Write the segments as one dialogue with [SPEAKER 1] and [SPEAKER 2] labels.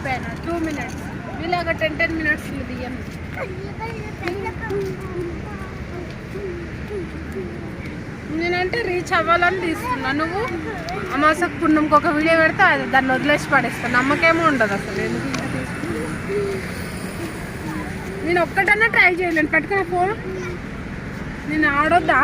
[SPEAKER 1] అయిపోయాను 2 minutes. వీళ్ళగా 10 minutes దియ్యను. నేనంటే reach అవ్వాలని తీస్తున్నా. నువ్వు అమాసకు పుణ్యంకి ఒక వీడియో పెడితే అది దాన్ని వదిలేసి పడేస్తాను. నమ్మకేమో ఉండదు అసలు. ఎందుకు ఇంకా నేను ఒక్కటన్నా ట్రై చేయలేను. పట్టుకున్న ఫోన్ నేను ఆడొద్దా?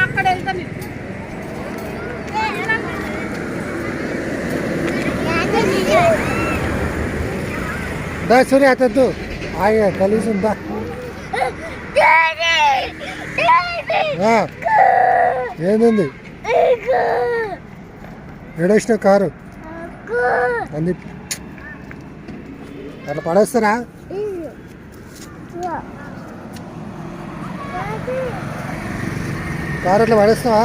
[SPEAKER 1] అక్కడ వెళ్తా నేను.
[SPEAKER 2] దా సూర్య అతద్దు ఆగే కలిసి ఉందా ఏంది ఏడేసిన కారు అంది అట్లా పడేస్తారా? కారు అట్లా పడేస్తావా?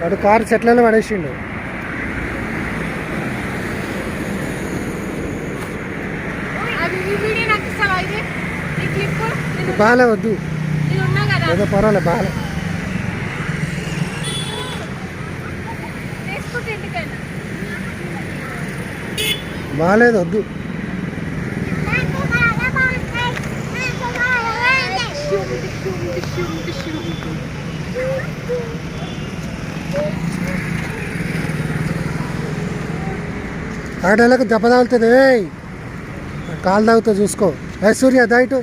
[SPEAKER 2] వాడు కారు చెట్లలో పడేసిండు. బాగాలే వద్దు ఏదో పర్వాలే బాగాలే బాగాలేదు వద్దు. ఆడలకు దెబ్బ తాగుతుంది. కాలు తాగుతా చూసుకో. సూర్య దయటు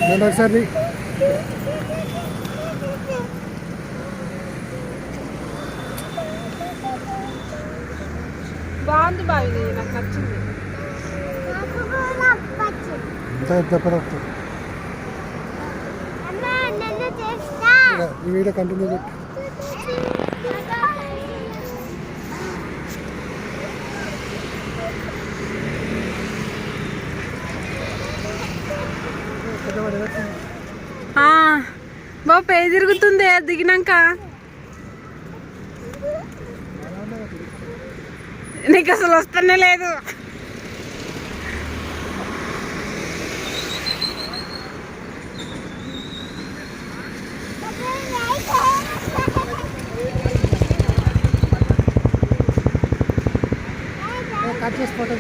[SPEAKER 2] నేను ఒకసారి
[SPEAKER 1] బాగుంది బాగుంది నాకు నచ్చింది.
[SPEAKER 2] ఈ వీడియో కంటిన్యూ పెట్టు.
[SPEAKER 1] బాబు పే తిరుగుతుంది దిగినాక. నీకు అసలు వస్తూనే లేదు.
[SPEAKER 2] కట్ చేసి ఫోటో